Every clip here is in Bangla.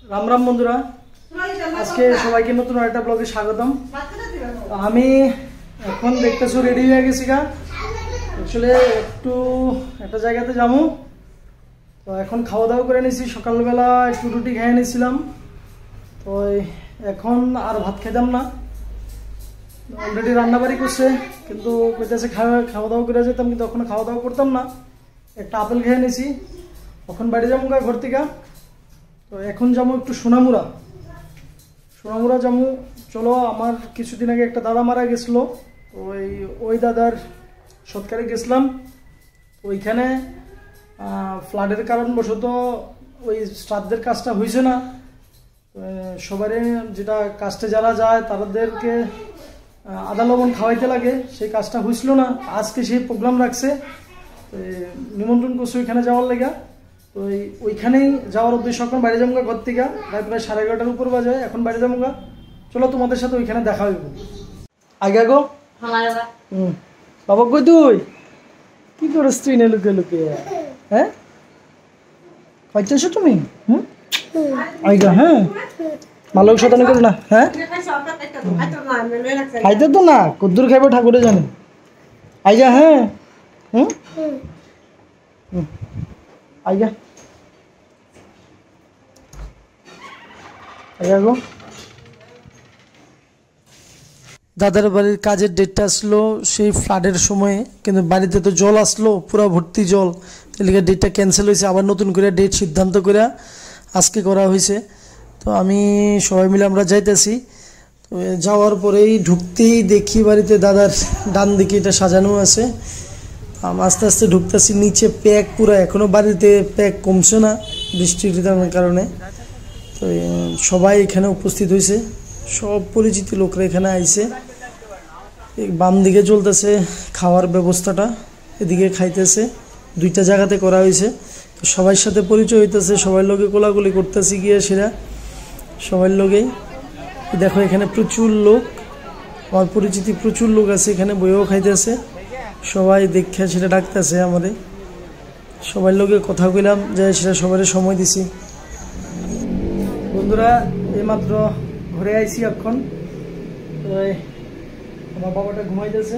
রাম রাম বন্ধুরা, আজকে সবাইকে নতুন একটা ব্লগে স্বাগতম। আমি এখন দেখতেছো রেডি হয়ে গেছি গা, আসলে একটু একটা জায়গাতে যাবো। তো এখন খাওয়া দাওয়া করে নিয়েছি, সকালবেলা একটু রুটি খেয়ে নিয়েছিলাম। তো এখন আর ভাত খেতাম না, অলরেডি রান্নাবাড়ি করছে, কিন্তু কইতেছে খাওয়া দাওয়া করে যেতাম, কিন্তু এখন খাওয়া দাওয়া করতাম না। একটা আপেল খেয়ে নিয়েছি, এখন বাড়ি যাবো গা ঘর থেকে। তো এখন যাবো একটু সোনামুড়া যাবো। চলো, আমার কিছুদিন আগে একটা দাদা মারা গেছিলো, ওই দাদার সৎকারে গেছিলাম। ওইখানে ফ্লাডের কারণবশত ওই শ্রাদ্ধের কাজটা হয়েছে না। সবারই যেটা কাজটা যারা যায় তাদেরকে আদা লবণ খাওয়াইতে লাগে, সেই কাজটা হয়েছিল না। আজকে সেই প্রোগ্রাম রাখছে, নিমন্ত্রণ করছে ওইখানে যাওয়ার লেগা। তো ওইখানেই যাওয়ার উদ্দেশ্য, এখন বাইরে যাবো ঘর থেকে। প্রায় 11:30-টার উপর বাজে, এখন বাইরে যাবো। চলো, তোমাদের সাথে ওইখানে দেখা হইব। আগে গো বাবা, কই তুই কি করিস? তুই না লুকে লুকে, হ্যাঁ খাইতেছো তুমি? আইগা, হ্যাঁ ভালো শতানি করো না। হ্যাঁ খাইতে তো না, কদ্দুর খাইবো ঠাকুরে জানে। আইগা, হ্যাঁ আইগা গো। দাদার বাড়ির কাজের ডেটটা আসলো সেই ফ্লাডের সময়ে, কিন্তু বাড়িতে তো জল আসলো, পুরো ভর্তি জল। তাহলে ডেটটা ক্যান্সেল হয়েছে, আবার নতুন করে ডেট সিদ্ধান্ত করে আজকে করা হয়েছে। তো আমি সবাই মিলে আমরা যাইতেছি। তো যাওয়ার পরেই ঢুকতেই দেখি বাড়িতে দাদার ডান দিকে এটা সাজানো আছে। আস্তে আস্তে ঢুকতেছি, নিচে প্যাক পুরো, এখনও বাড়িতে প্যাক কমছে না বৃষ্টির কারণে। তো সবাই এখানে উপস্থিত হয়েছে, সব পরিচিত লোকরা এখানে আইছে। বাম দিকে চলতেছে খাওয়ার ব্যবস্থাটা, এদিকে খাইতেছে। দুইটা জায়গাতে করা হয়েছে, সবার সাথে পরিচয় হইতেছে, সবার লোকে কোলাকুলি করতেছি গিয়ে সেরা সবার লোকেই। দেখো এখানে প্রচুর লোক, আমার পরিচিতি প্রচুর লোক আছে এখানে, বইও খাইতেছে। সবাই দেখে সেটা ডাকতেছে আমাদের, সবার লোকে কথা কইলাম যে সেটা সবাই সময় দিছি। বন্ধুরা, এইমাত্র ঘুরে আইছি এখন। আমার বাবাটা ঘুমাইতেছে,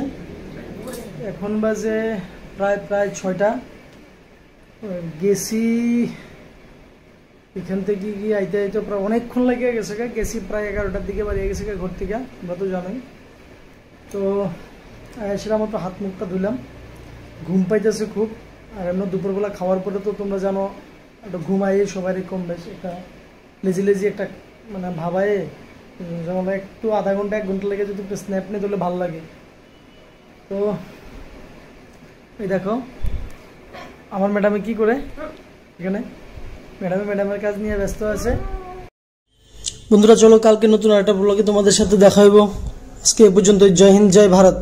এখন বাজে প্রায় 6টা। গেছি এখান থেকে গিয়ে আইতে আইতে প্রায় অনেকক্ষণ লেগে গেছে। গেছি প্রায় 11টার দিকে বাড়িয়ে গেছে ঘর থেকে, আমরা তো জানোই। তো সেটা মতো হাত মুখটা ধুলাম, ঘুম পাইতেছে খুব। আর এমন দুপুরবেলা খাওয়ার পরে তো তোমরা জানো একটা ঘুমাই সবারই কম বেশি, একটা লেজি একটা মানে ভাবায়, যেমন একটু আধা ঘন্টা 1 ঘন্টা লেগে যদি একটু স্ন্যাপ নিয়ে তুলে ভালো লাগে। তো এই দেখো আমার ম্যাডামে কি করে এখানে, ম্যাডামের কাজ নিয়ে ব্যস্ত আছে। বন্ধুরা চলো, কালকে নতুন একটা ব্লগে তোমাদের সাথে দেখা হইব। আজকে এ পর্যন্ত। জয় হিন্দ, জয় ভারত।